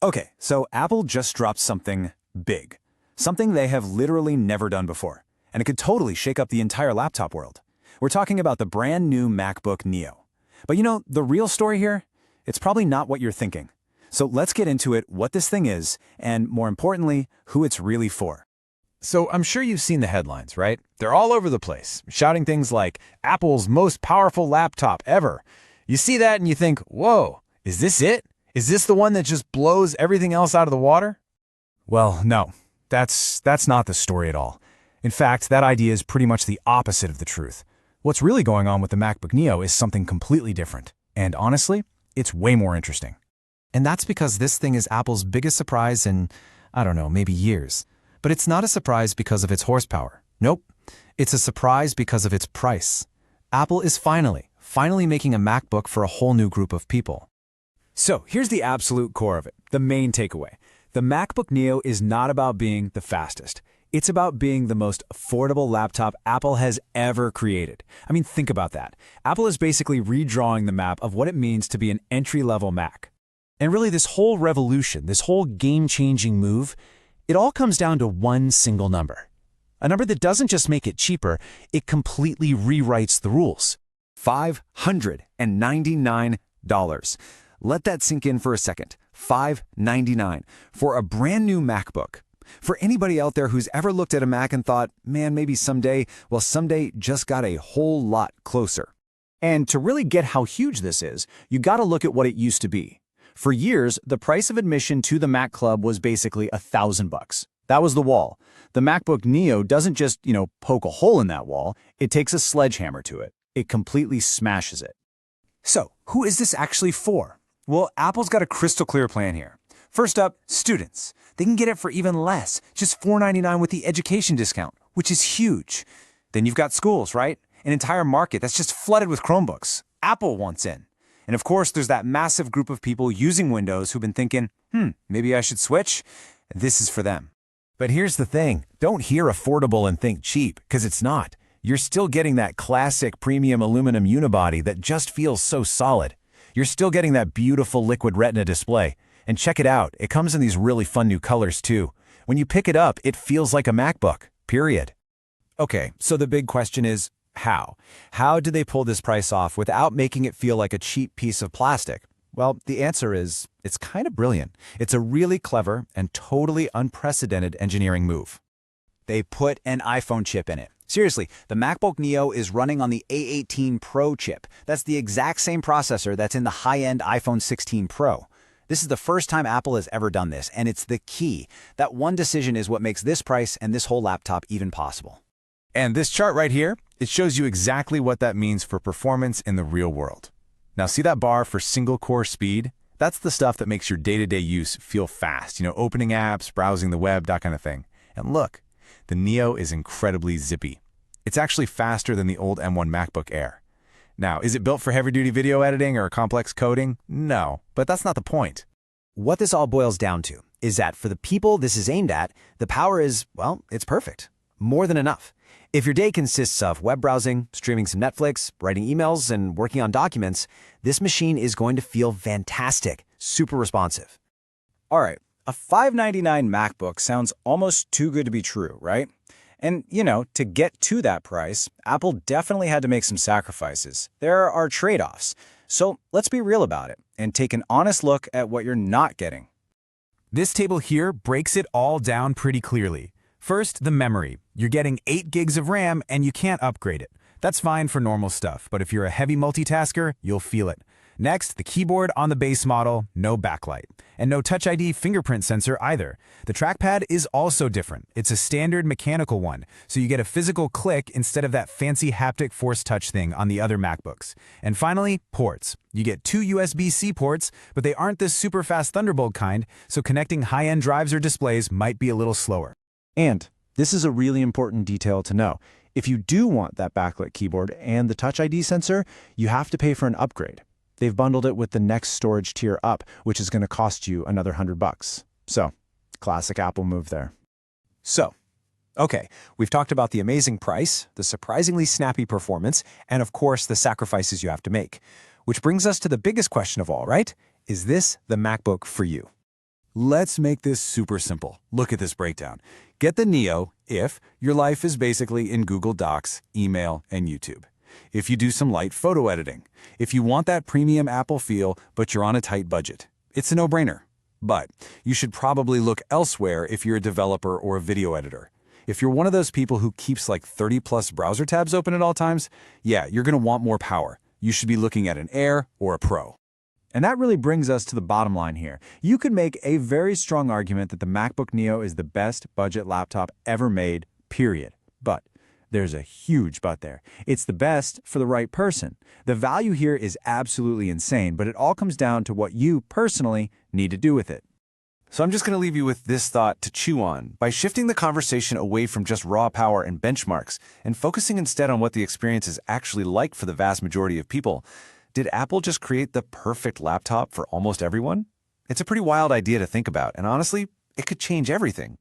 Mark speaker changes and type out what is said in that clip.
Speaker 1: Okay, so Apple just dropped something big. Something they have literally never done before. And it could totally shake up the entire laptop world. We're talking about the brand new MacBook Neo. But you know, the real story here? It's probably not what you're thinking. So let's get into it, what this thing is, and more importantly, who it's really for.
Speaker 2: So I'm sure you've seen the headlines, right? They're all over the place, shouting things like, Apple's most powerful laptop ever. You see that and you think, whoa, is this it? Is this the one that just blows everything else out of the water?
Speaker 1: Well, no, that's not the story at all. In fact, that idea is pretty much the opposite of the truth. What's really going on with the MacBook Neo is something completely different. And honestly, it's way more interesting.
Speaker 3: And that's because this thing is Apple's biggest surprise in, I don't know, maybe years. But it's not a surprise because of its horsepower. Nope. It's a surprise because of its price. Apple is finally making a MacBook for a whole new group of people.
Speaker 1: So here's the absolute core of it, the main takeaway. The MacBook Neo is not about being the fastest. It's about being the most affordable laptop Apple has ever created. I mean, think about that. Apple is basically redrawing the map of what it means to be an entry-level Mac. And really, this whole revolution, this whole game-changing move, it all comes down to one single number. A number that doesn't just make it cheaper, it completely rewrites the rules. $599. Let that sink in for a second. $599 for a brand new MacBook. For anybody out there who's ever looked at a Mac and thought, man, maybe someday, well, someday just got a whole lot closer. And to really get how huge this is, you gotta look at what it used to be. For years, the price of admission to the Mac Club was basically $1,000. That was the wall. The MacBook Neo doesn't just, poke a hole in that wall. It takes a sledgehammer to it. It completely smashes it. So, who is this actually for? Well, Apple's got a crystal clear plan here. First up, students. They can get it for even less, just $499 with the education discount, which is huge. Then you've got schools, right? An entire market that's just flooded with Chromebooks. Apple wants in. And of course, there's that massive group of people using Windows who've been thinking, maybe I should switch. This is for them.
Speaker 2: But here's the thing. Don't hear affordable and think cheap, because it's not. You're still getting that classic premium aluminum unibody that just feels so solid. You're still getting that beautiful liquid retina display. And check it out, it comes in these really fun new colors too. When you pick it up, it feels like a MacBook, period.
Speaker 1: Okay, so the big question is, how? How did they pull this price off without making it feel like a cheap piece of plastic? Well, the answer is, it's kind of brilliant. It's a really clever and totally unprecedented engineering move. They put an iPhone chip in it. Seriously, the MacBook Neo is running on the A18 Pro chip. That's the exact same processor that's in the high-end iPhone 16 Pro. This is the first time Apple has ever done this, and it's the key. That one decision is what makes this price and this whole laptop even possible.
Speaker 2: And this chart right here, it shows you exactly what that means for performance in the real world. Now see that bar for single-core speed? That's the stuff that makes your day-to-day use feel fast. Opening apps, browsing the web, that kind of thing. And look, the Neo is incredibly zippy. It's actually faster than the old M1 MacBook Air. Now, is it built for heavy-duty video editing or complex coding? No, but that's not the point.
Speaker 1: What this all boils down to is that for the people this is aimed at, the power is, well, it's perfect. More than enough. If your day consists of web browsing, streaming some Netflix, writing emails, and working on documents, this machine is going to feel fantastic, super responsive. All right, a $599 MacBook sounds almost too good to be true, right? And, to get to that price, Apple definitely had to make some sacrifices. There are trade-offs. So let's be real about it and take an honest look at what you're not getting.
Speaker 2: This table here breaks it all down pretty clearly. First, the memory. You're getting 8 gigs of RAM and you can't upgrade it. That's fine for normal stuff, but if you're a heavy multitasker, you'll feel it. Next, the keyboard on the base model, no backlight. And no Touch ID fingerprint sensor either. The trackpad is also different. It's a standard mechanical one, so you get a physical click instead of that fancy haptic force touch thing on the other MacBooks. And finally, ports. You get 2 USB-C ports, but they aren't this super fast Thunderbolt kind, so connecting high-end drives or displays might be a little slower.
Speaker 1: And this is a really important detail to know. If you do want that backlit keyboard and the Touch ID sensor, you have to pay for an upgrade. They've bundled it with the next storage tier up, which is going to cost you another $100. So, classic Apple move there. So, okay, we've talked about the amazing price, the surprisingly snappy performance, and of course, the sacrifices you have to make. Which brings us to the biggest question of all, right? Is this the MacBook for you? Let's make this super simple. Look at this breakdown. Get the Neo if your life is basically in Google Docs, email, and YouTube. If you do some light photo editing. If you want that premium Apple feel, but you're on a tight budget. It's a no-brainer. But you should probably look elsewhere if you're a developer or a video editor. If you're one of those people who keeps like 30+ browser tabs open at all times, yeah, you're going to want more power. You should be looking at an Air or a Pro. And that really brings us to the bottom line here. You could make a very strong argument that the MacBook Neo is the best budget laptop ever made, period. But there's a huge but there. It's the best for the right person. The value here is absolutely insane, but it all comes down to what you personally need to do with it. So I'm just going to leave you with this thought to chew on. By shifting the conversation away from just raw power and benchmarks and focusing instead on what the experience is actually like for the vast majority of people, did Apple just create the perfect laptop for almost everyone? It's a pretty wild idea to think about, and honestly, it could change everything.